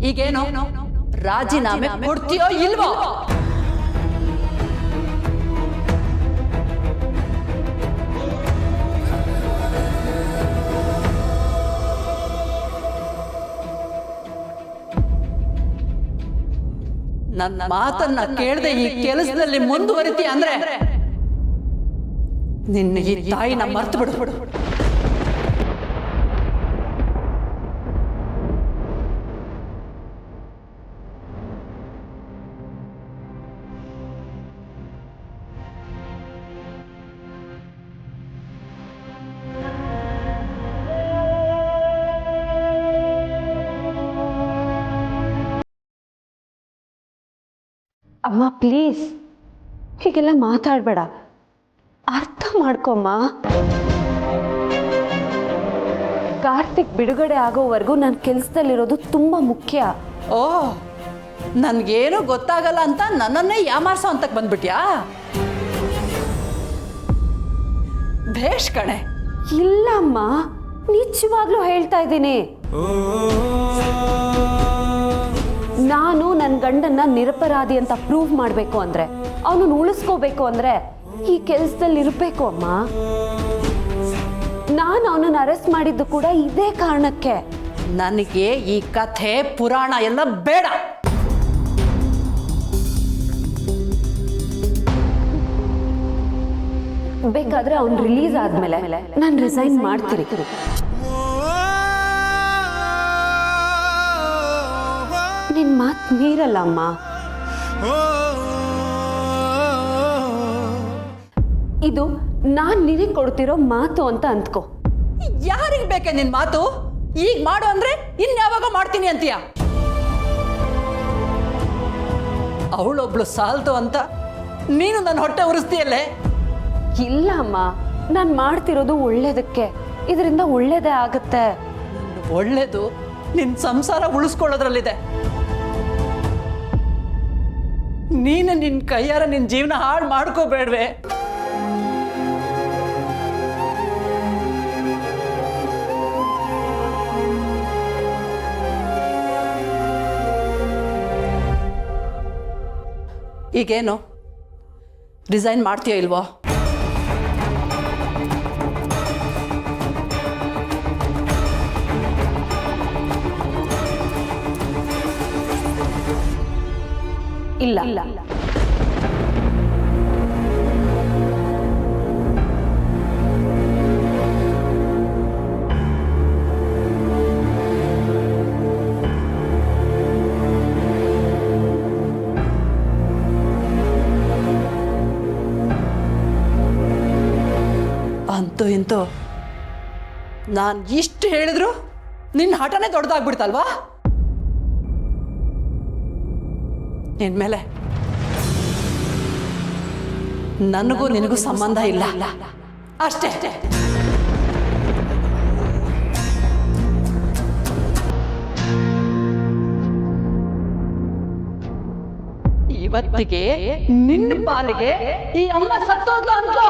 ಈಗೇನು ರಾಜೀನಾಮೆ ಕೊಡ್ತೀಯೋ ಇಲ್ವೋ? ನನ್ನ ಮಾತನ್ನ ಕೇಳದೆ ಈ ಕೆಲಸದಲ್ಲಿ ಮುಂದುವರಿತಿ ಅಂದ್ರೆ ನಿನ್ನ ಈ ತಾಯಿನ ಮರ್ತು ಬಿಡು. ಅಮ್ಮ ಪ್ಲೀಸ್ ಹೀಗೆಲ್ಲ ಮಾತಾಡಬೇಡ, ಅರ್ಥ ಮಾಡ್ಕೊಮ್ಮ. ಕಾರ್ತಿಕ್ ಬಿಡುಗಡೆ ಆಗೋವರೆಗೂ ನನ್ನ ಕೆಲಸದಲ್ಲಿರೋದು ತುಂಬ ಮುಖ್ಯ. ಓ, ನನ್ಗೇನು ಗೊತ್ತಾಗಲ್ಲ ಅಂತ ನನ್ನನ್ನೇ ಯಾಮಾರ್ಸೋ ಅಂತಕ್ಕೆ ಬಂದ್ಬಿಟ್ಯಾ? ಭೇಷ್ ಕಣೆ. ಇಲ್ಲಮ್ಮ, ನಿಜವಾಗ್ಲೂ ಹೇಳ್ತಾ ಇದ್ದೀನಿ. ನಾನು ನನ್ನ ಗಂಡನ್ನ ನಿರಪರಾಧಿ ಅಂತ ಪ್ರೂವ್ ಮಾಡಬೇಕು ಅಂದ್ರೆ, ಅವನನ್ನು ಉಳಿಸ್ಕೋಬೇಕು ಅಂದ್ರೆ ಈ ಕೆಲಸದಲ್ಲಿ ಇರಬೇಕು ಅಮ್ಮ. ನಾನು ಅವನನ್ನು ಅರೆಸ್ಟ್ ಮಾಡಿದ್ದು ಕೂಡ ಇದೇ ಕಾರಣಕ್ಕೆ. ನನಗೆ ಈ ಕಥೆ ಪುರಾಣ ಎಲ್ಲ ಬೇಡ. ಬೇಕಾದ್ರೆ ಅವ್ನು ರಿಲೀಸ್ ಆದ್ಮೇಲೆ ನಾನು ರಿಸೈನ್ ಮಾಡ್ತೀನಿ. ನಿನ್ ಮಾತು ಮೀರಲ್ಲ ಅಮ್ಮ. ಇದು ನಾನ್ ನಿನಗೆ ಕೊಡ್ತಿರೋ ಮಾತು ಅಂತ ಅಂದ್ಕೋ. ಯಾರಿಗೆ ಬೇಕೆ ನಿನ್ ಮಾತು? ಈಗ ಮಾಡು ಅಂದ್ರೆ ಇನ್ಯಾವಾಗ ಮಾಡ್ತೀನಿ ಅಂತೀಯ? ಅವಳೊಬ್ಳು ಸಾಲ್ತು ಅಂತ ನೀನು ನನ್ನ ಹೊಟ್ಟೆ ಉರಿಸ್ತೀಯಲ್ಲೇ? ಇಲ್ಲ ಅಮ್ಮ, ನಾನು ಮಾಡ್ತಿರೋದು ಒಳ್ಳೇದಕ್ಕೆ. ಇದರಿಂದ ಒಳ್ಳೇದೇ ಆಗುತ್ತೆ. ಒಳ್ಳೇದು ನಿನ್ ಸಂಸಾರ ಉಳಿಸ್ಕೊಳ್ಳೋದ್ರಲ್ಲಿದೆ. ನೀನು ನಿನ್ ಕೈಯಾರ ನಿನ್ ಜೀವನ ಹಾಳು ಮಾಡ್ಕೋಬೇಡ್ವೆ. ಈಗೇನು ರಿಸೈನ್ ಮಾಡ್ತೀಯೋ ಇಲ್ವೋ? ಇಲ್ಲ. ಅಂತೂ ಇಂತೂ ನಾನು ಇಷ್ಟು ಹೇಳಿದ್ರು ನಿನ್ನ ಹಠನೇ ದೊಡ್ಡದಾಗ್ಬಿಡ್ತಲ್ವಾ? ನಿನ್ಮೇಲೆ ನನಗೂ ನಿನಗೂ ಸಂಬಂಧ ಇಲ್ಲ ಅಷ್ಟೇ. ಇವತ್ತಿಗೆ ನಿನ್ನ ಪಾಲಿಗೆ ಈ ಅಮ್ಮ ಸತ್ತೋದ್ಲು ಅನ್ಕೋ.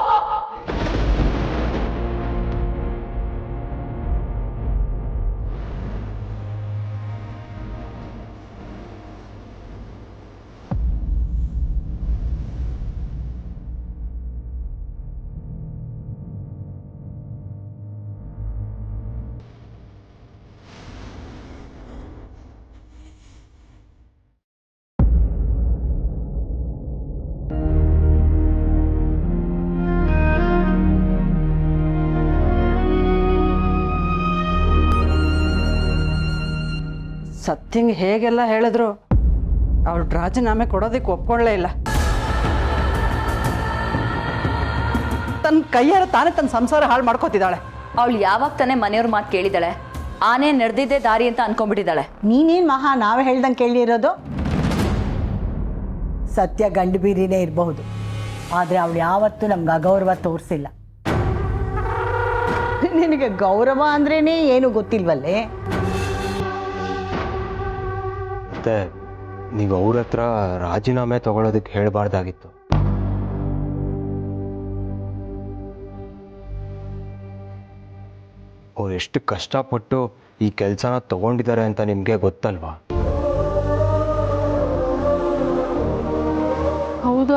ಸತ್ಯಂಗೆ ಹೇಗೆಲ್ಲ ಹೇಳಿದ್ರು ಅವಳು ರಾಜೀನಾಮೆ ಕೊಡೋದಕ್ಕೆ ಒಪ್ಕೊಳ್ಳೇ ಇಲ್ಲ. ತನ್ನ ಕೈಯಾರ ತಾನೇ ತನ್ನ ಸಂಸಾರ ಹಾಳು ಮಾಡ್ಕೋತಿದ್ದಾಳೆ. ಅವಳು ಯಾವಾಗ ತಾನೇ ಮನೆಯವ್ರ ಮಾತು ಕೇಳಿದಾಳೆ? ಆನೆ ನಡೆದಿದ್ದೇ ದಾರಿ ಅಂತ ಅನ್ಕೊಂಡ್ಬಿಟ್ಟಿದ್ದಾಳೆ. ನೀನೇನು ಮಹಾ ನಾವೇ ಹೇಳ್ದಂಗೆ ಕೇಳಿರೋದು? ಸತ್ಯ ಗಂಡು ಬೀರಿನೇ ಇರಬಹುದು, ಆದರೆ ಅವಳು ಯಾವತ್ತೂ ನಮ್ಗೆ ಅಗೌರವ ತೋರಿಸಿಲ್ಲ. ನಿನಗೆ ಗೌರವ ಅಂದ್ರೇನೆ ಏನು ಗೊತ್ತಿಲ್ವಲ್ಲೇ? ಮತ್ತೆ ನೀವು ಅವ್ರ ಹತ್ರ ರಾಜೀನಾಮೆ ತಗೊಳ್ಳೋದಕ್ಕೆ ಹೇಳಬಾರ್ದಾಗಿತ್ತು. ಅವ್ರು ಎಷ್ಟು ಕಷ್ಟಪಟ್ಟು ಈ ಕೆಲಸನ ತಗೊಂಡಿದ್ದಾರೆ ಅಂತ ನಿಮಗೆ ಗೊತ್ತಲ್ವಾ?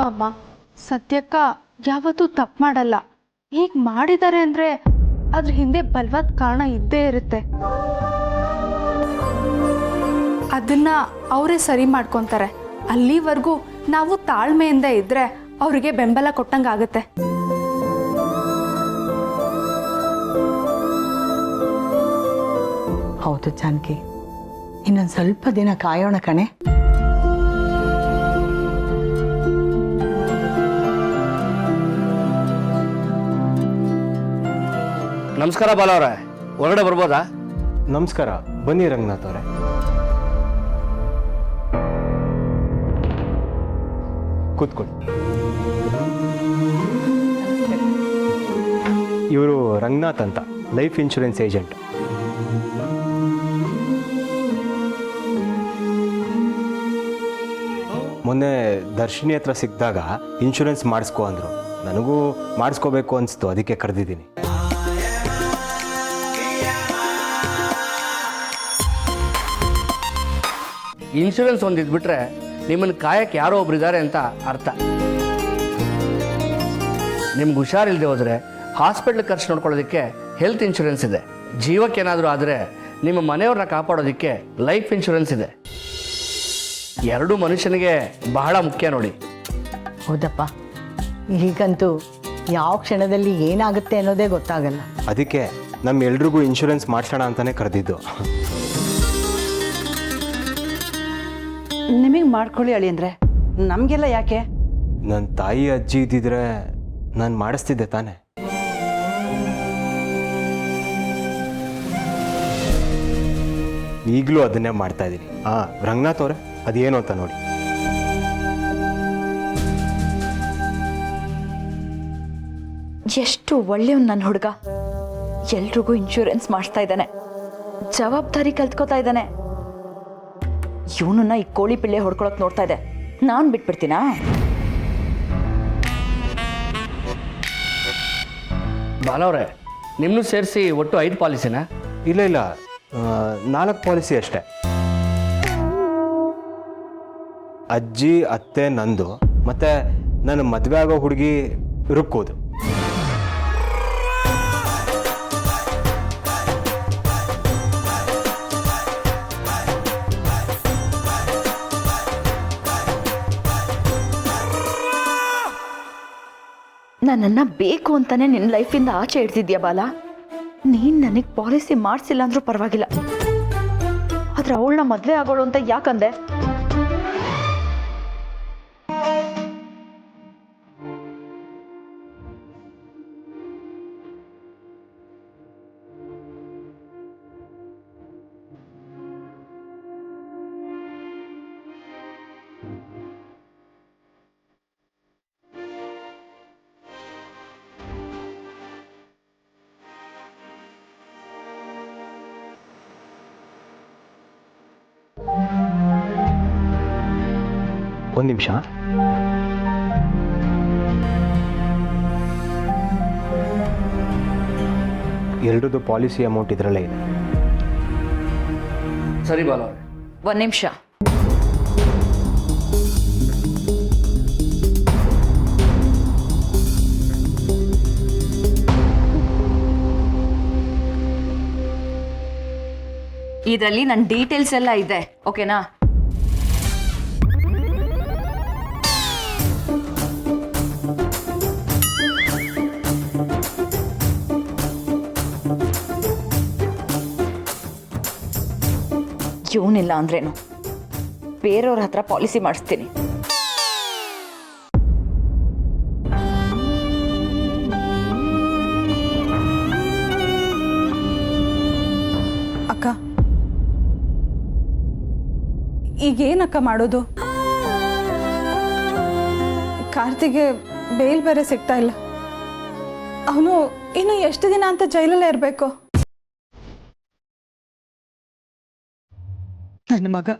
ಅಮ್ಮ, ಸತ್ಯಕ್ಕ ಯಾವತ್ತೂ ತಪ್ಪು ಮಾಡಲ್ಲ. ಹೀಗೆ ಮಾಡಿದ್ದಾರೆ ಅಂದರೆ ಅದ್ರ ಹಿಂದೆ ಬಲವಾದ ಕಾರಣ ಇದ್ದೇ ಇರುತ್ತೆ. ಅದನ್ನ ಅವರೇ ಸರಿ ಮಾಡ್ಕೊತಾರೆ. ಅಲ್ಲಿವರೆಗೂ ನಾವು ತಾಳ್ಮೆಯಿಂದ ಇದ್ದರೆ ಅವರಿಗೆ ಬೆಂಬಲ ಕೊಟ್ಟಂಗಾಗುತ್ತೆ. ಹೌದು ಜಾನಕಿ, ಇನ್ನೊಂದು ಸ್ವಲ್ಪ ದಿನ ಕಾಯೋಣ ಕಣೆ. ನಮಸ್ಕಾರ ಬಾಲ ಅವರೇ, ಹೊರಗಡೆ ಬರ್ಬೋದಾ? ನಮಸ್ಕಾರ, ಬನ್ನಿ ರಂಗನಾಥ್ ಅವರೇ. ಕೂತ್ಕೊಳ್ಳಿ. ಇವರು ರಂಗನಾಥ್ ಅಂತ, ಲೈಫ್ ಇನ್ಶೂರೆನ್ಸ್ ಏಜೆಂಟ್. ಮೊನ್ನೆ ದರ್ಶಿನಿ ಹತ್ರ ಸಿಕ್ಕಿದಾಗ ಇನ್ಶೂರೆನ್ಸ್ ಮಾಡಿಸ್ಕೊ ಅಂದರು. ನನಗೂ ಮಾಡಿಸ್ಕೋಬೇಕು ಅನಿಸ್ತು, ಅದಕ್ಕೆ ಕರೆದಿದ್ದೀನಿ. ಇನ್ಶೂರೆನ್ಸ್ ಒಂದು ಇದ್ಬಿಟ್ರೆ ನಿಮ್ಮನ್ನು ಕಾಯಕ್ಕೆ ಯಾರೋ ಒಬ್ರು ಇದ್ದಾರೆ ಅಂತ ಅರ್ಥ. ನಿಮ್ಗೆ ಹುಷಾರಿಲ್ಲದೆ ಹೋದರೆ ಹಾಸ್ಪಿಟ್ಲ್ ಖರ್ಚು ನೋಡ್ಕೊಳ್ಳೋದಕ್ಕೆ ಹೆಲ್ತ್ ಇನ್ಶೂರೆನ್ಸ್ ಇದೆ. ಜೀವಕ್ಕೇನಾದರೂ ಆದರೆ ನಿಮ್ಮ ಮನೆಯವ್ರನ್ನ ಕಾಪಾಡೋದಕ್ಕೆ ಲೈಫ್ ಇನ್ಶೂರೆನ್ಸ್ ಇದೆ. ಎರಡೂ ಮನುಷ್ಯನಿಗೆ ಬಹಳ ಮುಖ್ಯ ನೋಡಿ. ಹೌದಪ್ಪ, ಈಗಂತೂ ಯಾವ ಕ್ಷಣದಲ್ಲಿ ಏನಾಗುತ್ತೆ ಅನ್ನೋದೇ ಗೊತ್ತಾಗಲ್ಲ. ಅದಕ್ಕೆ ನಮ್ಮೆಲ್ರಿಗೂ ಇನ್ಶೂರೆನ್ಸ್ ಮಾಡಿಸೋಣ ಅಂತಲೇ ಕರೆದಿದ್ದು. ನಿಮಗೆ ಮಾಡ್ಕೊಳ್ಳಿ ಅಳಿ ಅಂದರೆ, ನಮಗೆಲ್ಲ ಯಾಕೆ? ನನ್ನ ತಾಯಿ ಅಜ್ಜಿ ಇದ್ದಿದ್ರೆ ನಾನು ಮಾಡಿಸ್ತಿದ್ದೆ ತಾನೆ. ಈಗಲೂ ಅದನ್ನೇ ಮಾಡ್ತಾ ಇದ್ದೀನಿ. ರಂಗನಾಥ್ ಅವರೇ, ಅದೇನು ಅಂತ ನೋಡಿ. ಎಷ್ಟು ಒಳ್ಳೆಯವನು ನನ್ನ ಹುಡುಗ. ಎಲ್ರಿಗೂ ಇನ್ಶೂರೆನ್ಸ್ ಮಾಡಿಸ್ತಾ ಇದ್ದಾನೆ, ಜವಾಬ್ದಾರಿ ಕಲ್ತ್ಕೋತಾ ಇದ್ದಾನೆ. ಇವನನ್ನ ಈ ಕೋಳಿ ಪಿಳ್ಳೆ ಹೊಡ್ಕೊಳಕ್ ನೋಡ್ತಾ ಇದೆ, ನಾನು ಬಿಟ್ಬಿಡ್ತೀನಾ? ಬಾಲವ್ರೆ, ನಿಮ್ಮನ್ನು ಸೇರಿಸಿ ಒಟ್ಟು 5 ಪಾಲಿಸಿನಾ? ಇಲ್ಲ, 4 ಪಾಲಿಸಿ ಅಷ್ಟೇ. ಅಜ್ಜಿ, ಅತ್ತೆ ನಂದು, ಮತ್ತೆ ನನ್ನ ಮದುವೆ ಆಗೋ ಹುಡುಗಿ ರುಕ್ಕೋದು. ನನ್ನನ್ನು ಬೇಕು ಅಂತಾನೆ ನಿನ್ನ ಲೈಫಿಂದ ಆಚೆ ಇಡ್ತಿದ್ಯಾ ಬಾಲ. ನೀನು ನನಗೆ ಪಾಲಿಸಿ ಮಾಡಿಸಿಲ್ಲ ಅಂದ್ರೂ ಪರವಾಗಿಲ್ಲ, ಆದ್ರೆ ಅವಳನ್ನ ಮದುವೆ ಆಗೋಳು ಅಂತ ಯಾಕಂದೆ? ಒಂದು ನಿಮಿಷ. ಎರಡದು ಪಾಲಿಸಿ ಅಮೌಂಟ್ ಇದರಲ್ಲೇ ಇದೆ. ಸರಿ ಬಾಲವ್ರೆ. ಒಂದು ನಿಮಿಷ. ಇದರಲ್ಲಿ ನನ್ನ ಡೀಟೇಲ್ಸ್ ಎಲ್ಲ ಇದೆ, ಓಕೆನಾ? ಇವನಿಲ್ಲ ಅಂದ್ರೇನು, ಬೇರೆಯವ್ರ ಹತ್ರ ಪಾಲಿಸಿ ಮಾಡಿಸ್ತೀನಿ. ಅಕ್ಕ, ಈಗೇನಕ್ಕ ಮಾಡೋದು? ಕಾರ್ತಿಗೆ ಬೇಲ್ ಬೇರೆ ಸಿಗ್ತಾ ಇಲ್ಲ. ಅವನು ಇನ್ನು ಎಷ್ಟು ದಿನ ಅಂತ ಜೈಲಲ್ಲೇ ಇರಬೇಕು? ನನ್ನ ಮಗ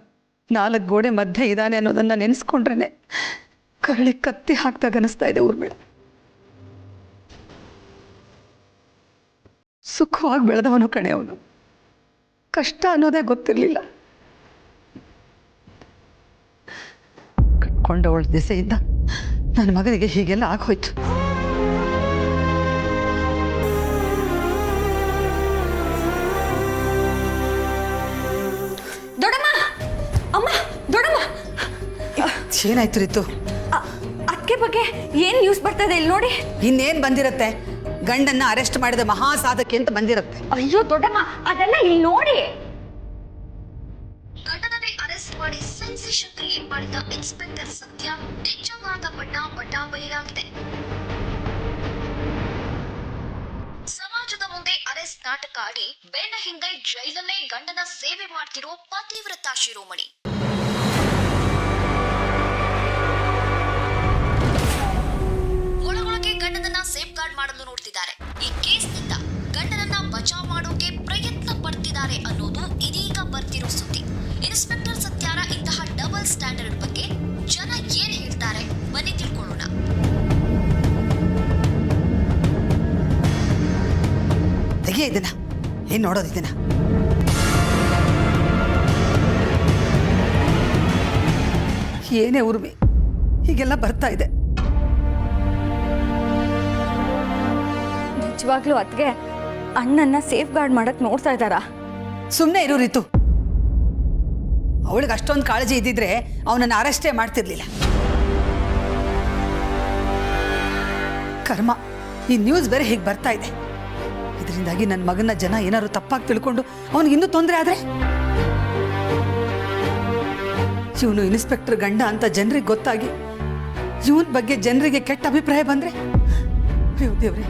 4 ಗೋಡೆ ಮಧ್ಯೆ ಇದ್ದಾನೆ ಅನ್ನೋದನ್ನ ನೆನೆಸ್ಕೊಂಡ್ರೇನೆ ಕರಳಿ ಕತ್ತಿ ಹಾಕ್ದಾಗ ಅನಿಸ್ತಾ ಇದೆ ಊರ್ ಮೇಲೆ. ಸುಖವಾಗಿ ಬೆಳೆದವನು ಕಣೆ ಅವನು, ಕಷ್ಟ ಅನ್ನೋದೇ ಗೊತ್ತಿರಲಿಲ್ಲ. ಕಟ್ಕೊಂಡವಳ ದಿಸೆಯಿಂದ ನನ್ನ ಮಗನಿಗೆ ಹೀಗೆಲ್ಲ ಆಗೋಯ್ತು. ದೊಡ್ಡಮ್ಮ, ಅಮ್ಮ, ದೊಡ್ಡಮ್ಮ, ಏನಾಯ್ತು ರೀತು? ಅದಕ್ಕೆ ಬಗ್ಗೆ ಏನ್ ನ್ಯೂಸ್ ಬರ್ತದೆ ಇಲ್ಲಿ ನೋಡಿ. ಇನ್ನೇನ್ ಬಂದಿರತ್ತೆ? ಗಂಡನ್ನ ಅರೆಸ್ಟ್ ಮಾಡಿದ ಮಹಾ ಸಾಧಕಿ ಅಂತ ಬಂದಿರತ್ತೆ. ಅಯ್ಯೋ ದೊಡ್ಡಮ್ಮ, ಅದೆಲ್ಲ ಇಲ್ಲಿ ನೋಡಿ. ಘಟನೆ ಅರೆಸ್ಟ್ ಮಾಡಿ ಸೆನ್ಸೇಷನ್ ಕ್ರಿಯೇಟ್ ಮಾಡಿದ ಇನ್ಸ್ಪೆಕ್ಟರ್ ಸತ್ಯ ನಿಜವಾದ ಬಣ್ಣ ಬಯಲಾಗಿದೆ. ಸಮಾಜದ ಮುಂದೆ ಅರೆಸ್ಟ್ ನಾಟಕ ಆಡಿ ಬೆನ್ನ ಹಿಂದೆ ಜೈಲಲ್ಲೇ ಗಂಡನ ಸೇವೆ ಮಾಡ್ತಿರೋ ಪತಿವ್ರತ ಶಿರೋಮಣಿ. ಒಳಗೊಳಗೆ ಗಂಡನನ್ನ ಸೇಫ್ ಗಾರ್ಡ್ ಮಾಡಲು ನೋಡ್ತಿದ್ದಾರೆ. ಈ ಕೇಸ್ನಿಂದ ಗಂಡನನ್ನ ಬಚಾವ್ ಮಾಡೋಕೆ ಪ್ರಯತ್ನ ಪಡ್ತಿದ್ದಾರೆ ಅನ್ನೋದು ಇದೀಗ ಬರ್ತಿರೋ ಸುದ್ದಿ. ಇನ್ಸ್ಪೆಕ್ಟರ್ ಸತ್ಯಾರ ಇಂತಹ ಡಬಲ್ ಸ್ಟ್ಯಾಂಡರ್ಡ್ ಬಗ್ಗೆ ಜನ ಏನ್ ಹೇಳ್ತಾರೆ ಬನ್ನಿ ತಿಳ್ಕೊಳ್ಳೋಣ. ತೆಗಿಯ ಇದನ್ನ, ಏನ್ ನೋಡೋದು ಇದನ್ನ? ಏನೇ ಉರ್ಮಿ ಹೀಗೆಲ್ಲ ಬರ್ತಾ ಇದೆ? ನಿಜವಾಗ್ಲೂ ಅದಕ್ಕೆ ಅಣ್ಣನ್ನ ಸೇಫ್ ಗಾರ್ಡ್ ಮಾಡಕ್ ನೋಡ್ತಾ ಇದ್ದಾರಾ? ಸುಮ್ಮನೆ ಇರು ರೀತು. ಅವಳಿಗೆ ಅಷ್ಟೊಂದು ಕಾಳಜಿ ಇದ್ದಿದ್ರೆ ಅವನನ್ನು ಅರೆಸ್ಟೇ ಮಾಡ್ತಿರ್ಲಿಲ್ಲ. ಕರ್ಮ, ಈ ನ್ಯೂಸ್ ಬೇರೆ ಹೀಗೆ ಬರ್ತಾ ಇದೆ. ಇದರಿಂದಾಗಿ ನನ್ನ ಮಗನ ಜನ ಏನಾದ್ರು ತಪ್ಪಾಗಿ ತಿಳ್ಕೊಂಡು ಅವನಿಗೆ ಇನ್ನೂ ತೊಂದರೆ ಆದ್ರೆ, ಇವನು ಇನ್ಸ್ಪೆಕ್ಟರ್ ಗಂಡ ಅಂತ ಜನರಿಗೆ ಗೊತ್ತಾಗಿ ಇವನ್ ಬಗ್ಗೆ ಜನರಿಗೆ ಕೆಟ್ಟ ಅಭಿಪ್ರಾಯ ಬಂದ್ರೆ, ಅಯ್ಯೋ ದೇವ್ರೆ,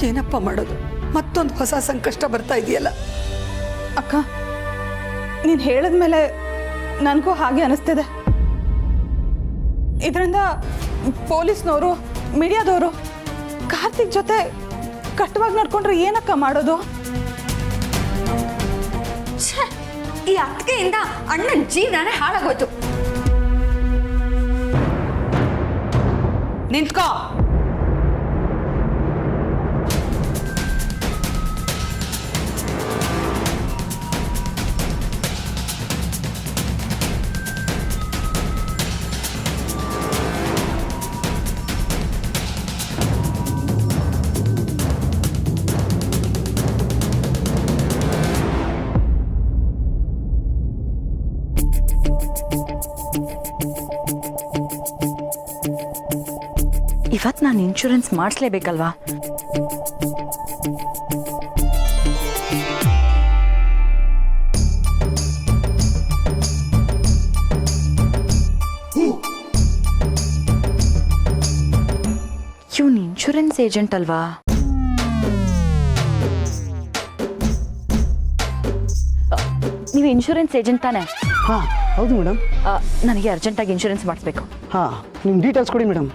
ಏನಪ್ಪ ಮಾಡೋದು? ಮತ್ತೊಂದು ಹೊಸ ಸಂಕಷ್ಟ ಬರ್ತಾ ಇದೆಯಲ್ಲ. ಅಕ್ಕ, ನೀನು ಹೇಳಿದ್ಮೇಲೆ ನನಗೂ ಹಾಗೆ ಅನಿಸ್ತಿದೆ. ಇದರಿಂದ ಪೊಲೀಸ್ನವರು, ಮೀಡಿಯಾದವರು ಕಾರ್ತಿಕ್ ಜೊತೆ ಕಟ್ಟುವಾಗಿ ನಡ್ಕೊಂಡ್ರೆ ಏನಕ್ಕ ಮಾಡೋದು? ಈ ಅತ್ತಿಗೆಯಿಂದ ಅಣ್ಣನ ಜೀವನನೇ ಹಾಳಾಗೋಯ್ತು. ನಿಂತ್ಕೋ. ಇವತ್ತು ನಾನು ಇನ್ಶೂರೆನ್ಸ್ ಮಾಡಿಸ್ಲೇಬೇಕಲ್ವಾ? ಇವನು ಇನ್ಶೂರೆನ್ಸ್ ಏಜೆಂಟ್ ಅಲ್ವಾ? ನೀವು ಇನ್ಶೂರೆನ್ಸ್ ಏಜೆಂಟ್ ತಾನೆ? ಹಾಂ ಹೌದು ಮೇಡಮ್. ನನಗೆ ಅರ್ಜೆಂಟಾಗಿ ಇನ್ಶೂರೆನ್ಸ್ ಮಾಡಿಸ್ಬೇಕು. ಹಾಂ, ನಿಮ್ಮ ಡೀಟೇಲ್ಸ್ ಕೊಡಿ ಮೇಡಮ್.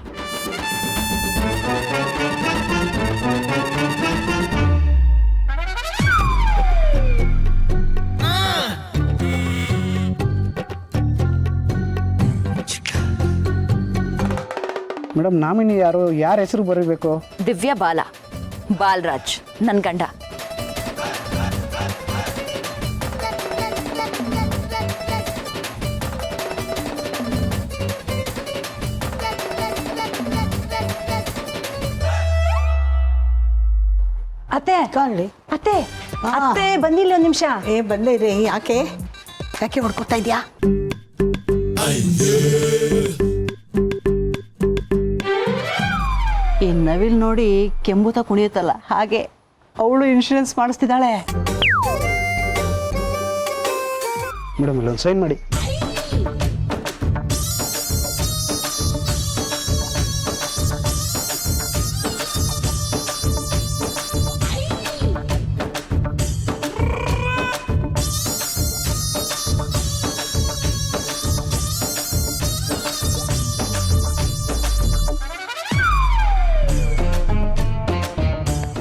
ಮೇಡಮ್, ನಾಮಿನಿ ಯಾರು? ಯಾರ ಹೆಸರು ಬರೀಬೇಕು? ದಿವ್ಯಾ ಬಾಲರಾಜ್, ನನ್ನ ಗಂಡ. ಅತ್ತೆ ಕಾಣಲಿ. ಅತ್ತೆ ಅತ್ತೆ ಬಂದಿಲ್ಲ ಒಂದು ನಿಮಿಷ. ಬಂದೇ ಇದೆ. ಯಾಕೆ ಯಾಕೆ ಹೊಡ್ಕೊತಾ ಇದೆಯಾ? ಈ ನವಿಲ್ ನೋಡಿ ಕೆಂಬುತ ಕುಣಿಯುತ್ತಲ್ಲ, ಹಾಗೆ ಅವಳು ಇನ್ಶೂರೆನ್ಸ್ ಮಾಡಿಸ್ತಿದ್ದಾಳೆ. ಮೇಡಮ್, ಇಲ್ಲೊಂದು ಸೈನ್ ಮಾಡಿ.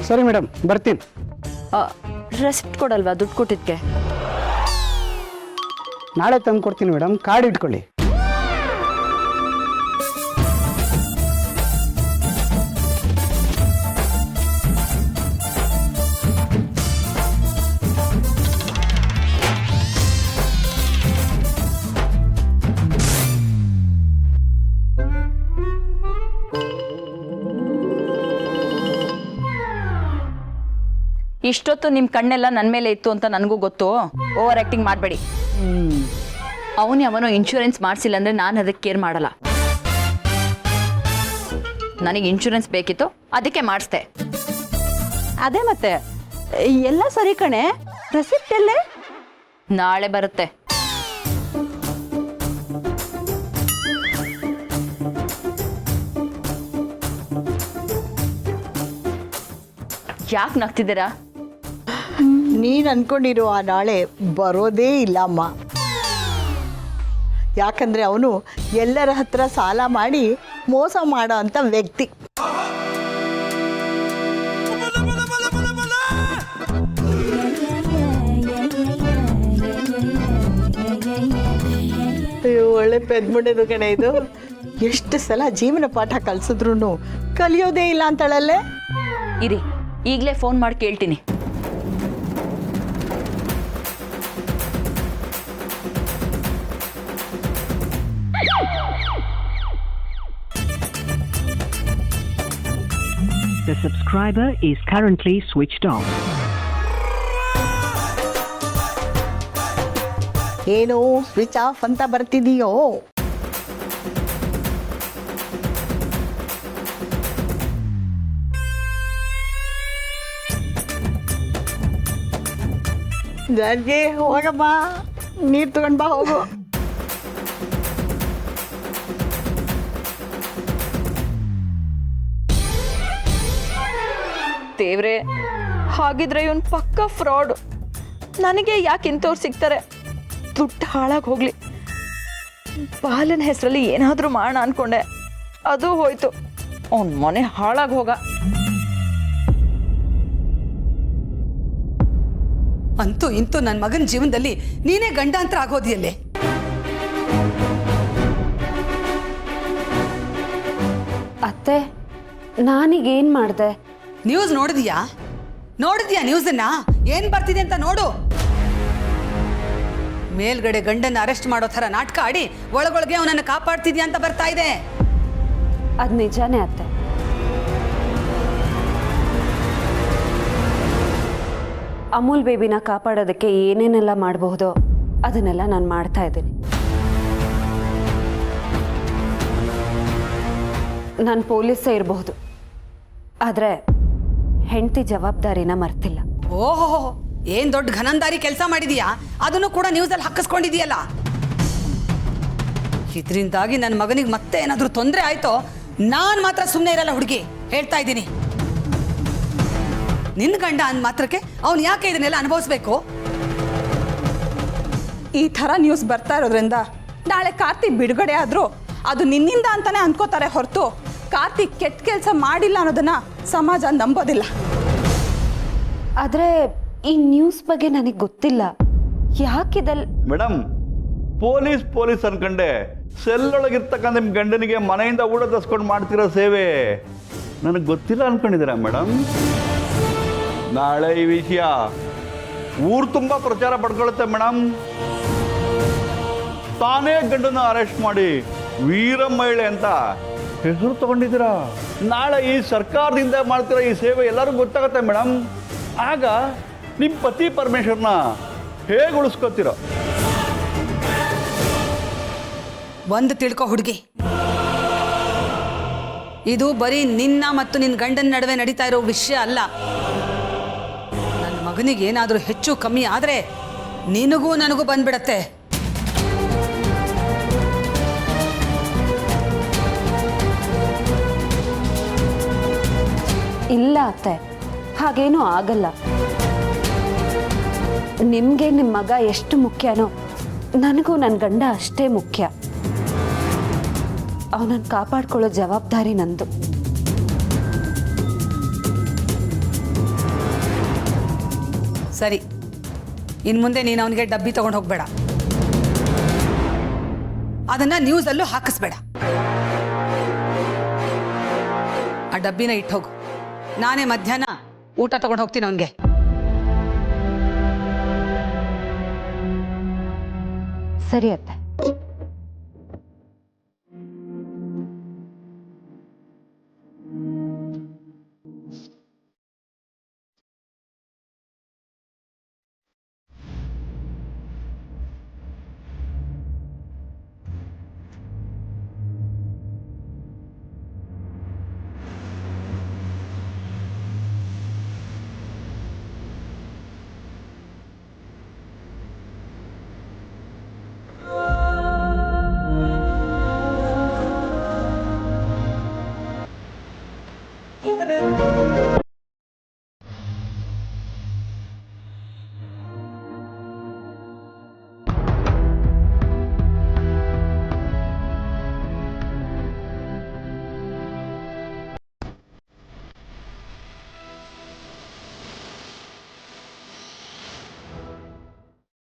ಸರಿ ಮೇಡಮ್, ಬರ್ತೀನಿ. ರೆಸಿಪ್ಟ್ ಕೊಡಲ್ವಾ ದುಡ್ಡು ಕೊಟ್ಟಿದ್ದಕ್ಕೆ? ನಾಳೆ ತಂದು ಕೊಡ್ತೀನಿ ಮೇಡಮ್, ಕಾರ್ಡ್ ಇಟ್ಕೊಳ್ಳಿ. ಇಷ್ಟೊತ್ತು ನಿಮ್ಮ ಕಣ್ಣೆಲ್ಲ ನನ್ನ ಮೇಲೆ ಇತ್ತು ಅಂತ ನನಗೂ ಗೊತ್ತು. ಓವರ್ ಆ್ಯಕ್ಟಿಂಗ್ ಮಾಡಬೇಡಿ. ಅವನೋ ಇನ್ಶೂರೆನ್ಸ್ ಮಾಡಿಸಿಲ್ಲ ಅಂದರೆ ನಾನು ಅದಕ್ಕೆ ಕೇರ್ ಮಾಡಲ್ಲ. ನನಗೆ ಇನ್ಶೂರೆನ್ಸ್ ಬೇಕಿತ್ತು, ಅದಕ್ಕೆ ಮಾಡಿಸ್ದೆ. ಅದೇ ಮತ್ತೆ ಎಲ್ಲ ಸರಿ ಕಣೆ, ರೆಸಿಪ್ಟ್ ಎಲ್ಲೇ? ನಾಳೆ ಬರುತ್ತೆ. ಯಾಕೆ ನಗ್ತಿದ್ದೀರಾ? ನೀನು ಅನ್ಕೊಂಡಿರೋ ಆ ನಾಳೆ ಬರೋದೇ ಇಲ್ಲ ಅಮ್ಮ. ಯಾಕಂದ್ರೆ ಅವನು ಎಲ್ಲರ ಹತ್ರ ಸಾಲ ಮಾಡಿ ಮೋಸ ಮಾಡೋ ಅಂಥ ವ್ಯಕ್ತಿ. ಒಳ್ಳೆ ಪೆದ್ಮುಂಡೆದು ಕಣೆ ಇದು. ಎಷ್ಟು ಸಲ ಜೀವನ ಪಾಠ ಕಲಿಸಿದ್ರು ಕಲಿಯೋದೇ ಇಲ್ಲ ಅಂತಾಳಲ್ಲೇ. ಇರಿ, ಈಗಲೇ ಫೋನ್ ಮಾಡಿ ಕೇಳ್ತೀನಿ. The subscriber is currently switched off. ಏನು ಸ್ವಿಚ್ ಆಫ್ ಅಂತ ಬರ್ತಿದೀಯೋ? ಜಾರ್ಗೆ ಹೋಗಮ್ಮ, ನೀರು ತಗೊಂಡ್ ಬಾ ಹೋಗು. ದೇವ್ರೆ, ಹಾಗಿದ್ರೆ ಇವನ್ ಪಕ್ಕ ಫ್ರಾಡ್. ನನಗೆ ಯಾಕೆ ಇಂಥವ್ರು ಸಿಗ್ತಾರೆ? ದುಡ್ಡು ಹಾಳಾಗಿ ಹೋಗ್ಲಿ. ಬಾಲನ ಹೆಸರಲ್ಲಿ ಏನಾದರೂ ಮಾಡೋಣ ಅನ್ಕೊಂಡೆ, ಅದು ಹೋಯ್ತು. ಅವನ ಮನೆ ಹಾಳಾಗಿ ಹೋಗ. ಅಂತೂ ಇಂತೂ ನನ್ನ ಮಗನ ಜೀವನದಲ್ಲಿ ನೀನೇ ಗಂಡಾಂತರ ಆಗೋದಿಯಲ್ಲೇ. ಅತ್ತೆ, ನಾನೀಗೇನು ಮಾಡಿದೆ? ನ್ಯೂಸ್ ನೋಡಿದ್ಯಾ ನ್ಯೂಸನ್ನ? ಏನ್ ಬರ್ತಿದೆ ಅಂತ ನೋಡು. ಮೇಲ್ಗಡೆ ಗಂಡನ್ನ ಅರೆಸ್ಟ್ ಮಾಡೋ ಥರ ನಾಟಕ ಆಡಿ ಒಳಗೊಳಗೆ ಅವನನ್ನು ಕಾಪಾಡ್ತಿದ್ಯಾ ಅಂತ ಬರ್ತಾ ಇದೆ. ಅದು ನಿಜಾನೇ ಅತ್ತೆ. ಅಮೂಲ್ ಬೇಬಿನ ಕಾಪಾಡೋದಕ್ಕೆ ಏನೇನೆಲ್ಲ ಮಾಡಬಹುದೋ ಅದನ್ನೆಲ್ಲ ನಾನು ಮಾಡ್ತಾ ಇದ್ದೀನಿ. ನಾನು ಪೊಲೀಸೇ ಇರಬಹುದು, ಆದರೆ ಹೆಂಡತಿ ಜವಾಬ್ದಾರಿನ ಮರ್ತಿಲ್ಲ. ಓಹೋ, ಏನ್ ದೊಡ್ಡ ಘನಂದಾರಿ ಕೆಲಸ ಮಾಡಿದೀಯಾ, ಅದನ್ನು ಕೂಡ ನ್ಯೂಸಲ್ಲಿ ಹಾಕಿಸ್ಕೊಂಡಿದೀಯಲ್ಲ. ಇದರಿಂದಾಗಿ ನನ್ನ ಮಗನಿಗೆ ಮತ್ತೆ ಏನಾದರೂ ತೊಂದರೆ ಆಯ್ತೋ ನಾನು ಮಾತ್ರ ಸುಮ್ಮನೆ ಇರಲ್ಲ ಹುಡುಗಿ, ಹೇಳ್ತಾ ಇದ್ದೀನಿ. ನಿನ್ನ ಗಂಡ ಅಂದ ಮಾತ್ರಕ್ಕೆ ಅವನು ಯಾಕೆ ಇದನ್ನೆಲ್ಲ ಅನುಭವಿಸ್ಬೇಕು? ಈ ಥರ ನ್ಯೂಸ್ ಬರ್ತಾ ಇರೋದ್ರಿಂದ ನಾಳೆ ಕಾರ್ತಿಕ್ ಬಿಡುಗಡೆ ಆದರೂ ಅದು ನಿನ್ನಿಂದ ಅಂತಾನೆ ಅನ್ಕೋತಾರೆ ಹೊರತು ಕಾರ್ತಿಕ್ ಕೆಟ್ಟ ಕೆಲಸ ಮಾಡಿಲ್ಲ ಅನ್ನೋದನ್ನ ಸಮಾಜ ನಂಬೋದಿಲ್ಲ. ಆದರೆ ಈ ನ್ಯೂಸ್ ಬಗ್ಗೆ ನನಗೆ ಗೊತ್ತಿಲ್ಲ. ಯಾಕಿದಲ್ ಮೇಡಮ್, ಪೊಲೀಸ್ ಅನ್ಕಂಡೆ ಸೆಲ್ಲೊಳಗಿರ್ತಕ್ಕಂಥ ನಿಮ್ಮ ಗಂಡನಿಗೆ ಮನೆಯಿಂದ ಊಟ ತಸ್ಕೊಂಡು ಮಾಡ್ತಿರೋ ಸೇವೆ ನನಗೆ ಗೊತ್ತಿಲ್ಲ ಅನ್ಕೊಂಡಿದ್ದೀರಾ ಮೇಡಮ್? ನಾಳೆ ಈ ವಿಷಯ ಊರು ತುಂಬ ಪ್ರಚಾರ ಪಡ್ಕೊಳ್ಳುತ್ತೆ ಮೇಡಮ್. ತಾನೇ ಗಂಡನ ಅರೆಸ್ಟ್ ಮಾಡಿ ವೀರ ಮಹಿಳೆ ಅಂತ ಹೆಸರು ತಗೊಂಡಿದ್ದೀರಾ. ನಾಳೆ ಈ ಸರ್ಕಾರದಿಂದ ಮಾಡ್ತಿರೋ ಈ ಸೇವೆ ಎಲ್ಲರಿಗೂ ಗೊತ್ತಾಗುತ್ತೆ ಮೇಡಮ್. ಆಗ ನಿಮ್ಮ ಪತಿ ಪರಮೇಶ್ವರನ ಹೇಗೆ ಉಳಿಸ್ಕೊತೀರೋ? ಒಂದು ತಿಳ್ಕೊ ಹುಡುಗಿ, ಇದು ಬರೀ ನಿನ್ನ ಮತ್ತು ನಿನ್ನ ಗಂಡನ ನಡುವೆ ನಡೀತಾ ಇರೋ ವಿಷಯ ಅಲ್ಲ. ನನ್ನ ಮಗನಿಗೆ ಏನಾದರೂ ಹೆಚ್ಚು ಕಮ್ಮಿ ಆದರೆ ನಿನಗೂ ನನಗೂ ಬಂದ್ಬಿಡತ್ತೆ. ಇಲ್ಲ ಅತ್ತೆ, ಹಾಗೇನೂ ಆಗಲ್ಲ. ನಿಮಗೆ ನಿಮ್ಮ ಮಗ ಎಷ್ಟು ಮುಖ್ಯನೋ ನನಗೂ ನನ್ನ ಗಂಡ ಅಷ್ಟೇ ಮುಖ್ಯ. ಅವನನ್ನು ಕಾಪಾಡ್ಕೊಳ್ಳೋ ಜವಾಬ್ದಾರಿ ನಂದು. ಸರಿ, ಇನ್ನು ಮುಂದೆ ನೀನು ಅವನಿಗೆ ಡಬ್ಬಿ ತಗೊಂಡು ಹೋಗಬೇಡ, ಅದನ್ನು ನ್ಯೂಸಲ್ಲೂ ಹಾಕಿಸ್ಬೇಡ. ಆ ಡಬ್ಬಿನ ಇಟ್ಟು ಹೋಗು. ನಾನೇ ಮಧ್ಯಾಹ್ನ ಊಟ ತಗೊಂಡು ಹೋಗ್ತೀನಿ ಅವನಿಗೆ. ಸರಿ ಅತ್ತೆ.